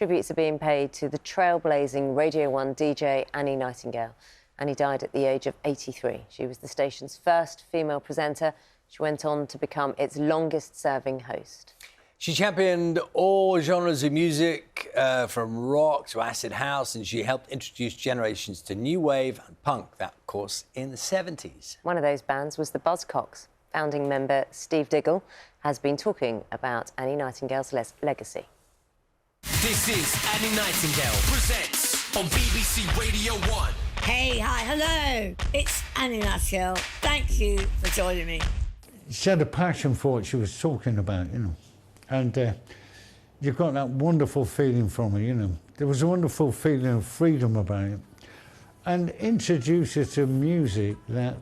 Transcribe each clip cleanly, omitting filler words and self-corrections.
Tributes are being paid to the trailblazing Radio 1 DJ Annie Nightingale. Annie died at the age of 83. She was the station's first female presenter. She went on to become its longest-serving host. She championed all genres of music, from rock to acid house, and she helped introduce generations to new wave and punk, that, of course, in the 70s. One of those bands was the Buzzcocks. Founding member Steve Diggle has been talking about Annie Nightingale's legacy. This is Annie Nightingale presents on BBC Radio 1. Hey, hi, hello. It's Annie Nightingale. Thank you for joining me. She had a passion for what she was talking about, you know. And you got that wonderful feeling from her, you know. There was a wonderful feeling of freedom about it. And introduced her to music that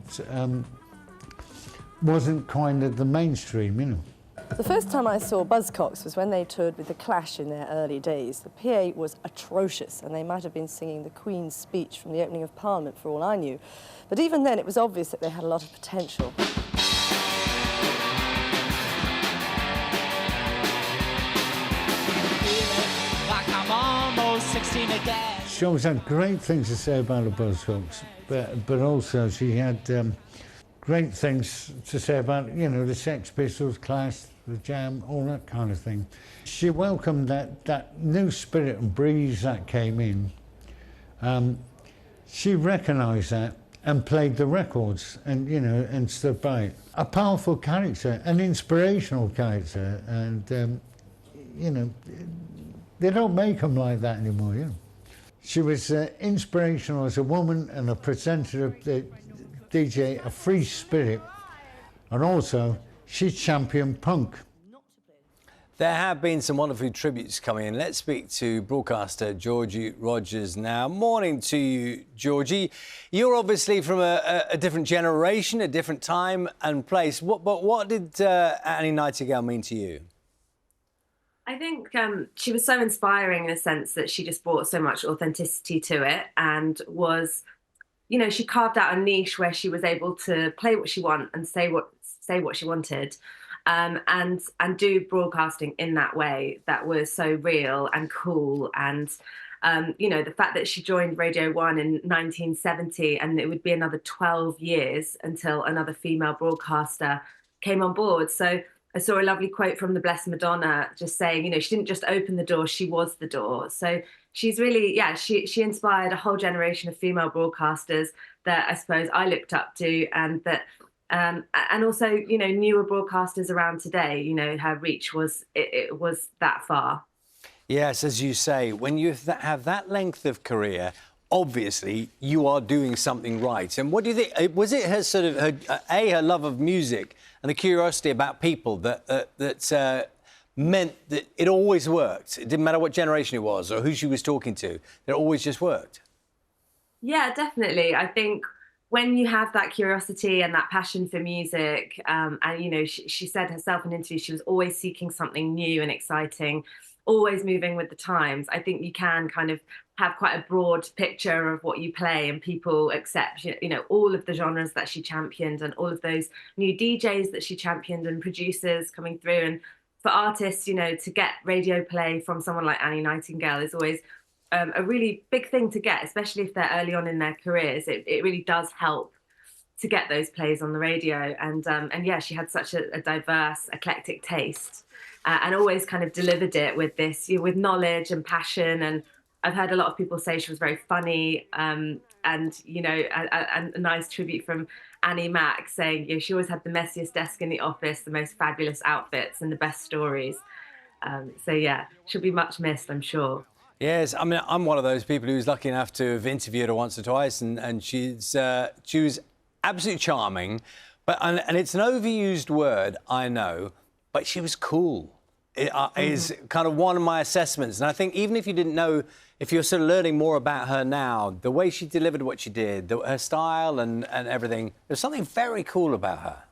wasn't kind of the mainstream, you know. The first time I saw Buzzcocks was when they toured with The Clash in their early days. The PA was atrocious, and they might have been singing the Queen's speech from the opening of Parliament for all I knew. But even then, it was obvious that they had a lot of potential. She always had great things to say about the Buzzcocks, but also she had great things to say about, you know, the Sex Pistols, Clash, the Jam, all that kind of thing. She welcomed that new spirit and breeze that came in. She recognised that and played the records and, you know, and stood by it. A powerful character, an inspirational character, and, you know, they don't make them like that anymore, you know. She was inspirational as a woman and a presenter of the DJ, a free spirit, and also she championed punk. There have been some wonderful tributes coming in. Let's speak to broadcaster Georgie Rogers now. Morning to you, Georgie. You're obviously from a different generation, a different time and place. But what did Annie Nightingale mean to you? I think she was so inspiring in a sense that she just brought so much authenticity to it and was, you know, she carved out a niche where she was able to play what she wanted and say what she wanted, and do broadcasting in that way that was so real and cool. And you know, the fact that she joined Radio 1 in 1970 and it would be another 12 years until another female broadcaster came on board. So I saw a lovely quote from the Blessed Madonna just saying, you know, she didn't just open the door, she was the door. So she's really, yeah, she inspired a whole generation of female broadcasters that I suppose I looked up to, and that, and also, you know, newer broadcasters around today, you know, her reach was, it was that far. Yes, as you say, when you have that length of career, obviously you are doing something right. And what do you think, was it her sort of, her love of music and the curiosity about people that meant that it always worked? It didn't matter what generation it was or who she was talking to, it always just worked. Yeah, definitely. I think when you have that curiosity and that passion for music, and, you know, she said herself in interviews, she was always seeking something new and exciting, always moving with the times. I think you can kind of have quite a broad picture of what you play and people accept, you know, all of the genres that she championed and all of those new DJs that she championed and producers coming through. And for artists, you know, to get radio play from someone like Annie Nightingale is always a really big thing to get, especially if they're early on in their careers. It really does help to get those plays on the radio. And yeah, she had such a diverse, eclectic taste and always kind of delivered it with this, you know, with knowledge and passion. And I've heard a lot of people say she was very funny, and, you know, a nice tribute from Annie Mac saying, you know, she always had the messiest desk in the office, the most fabulous outfits and the best stories. So, yeah, she'll be much missed, I'm sure. Yes, I mean, I'm one of those people who's lucky enough to have interviewed her once or twice, and she was absolutely charming. And it's an overused word, I know, but she was cool. It is kind of one of my assessments. And I think even if you didn't know, if you're sort of learning more about her now, the way she delivered what she did, her style and everything, there's something very cool about her.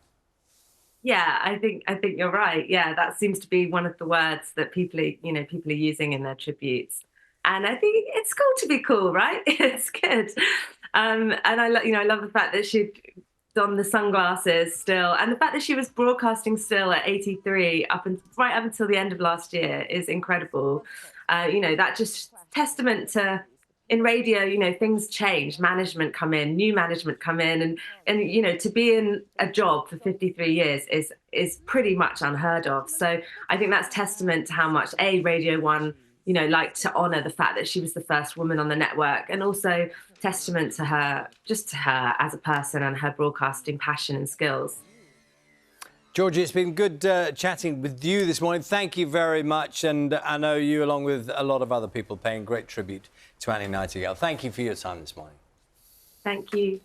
Yeah, I think you're right. Yeah, that seems to be one of the words that people are using in their tributes. And I think it's cool to be cool, right? It's good. And I love the fact that she'd done the sunglasses still, and the fact that she was broadcasting still at 83 right up until the end of last year is incredible. You know, that just testament to, in radio, you know, things change, management come in, new management come in, and you know, to be in a job for 53 years is pretty much unheard of. So I think that's testament to how much Radio 1, you know, like to honour the fact that she was the first woman on the network, and also testament to her, just to her as a person and her broadcasting passion and skills. Georgie, it's been good chatting with you this morning. Thank you very much. And I know you, along with a lot of other people, paying great tribute to Annie Nightingale. Thank you for your time this morning. Thank you.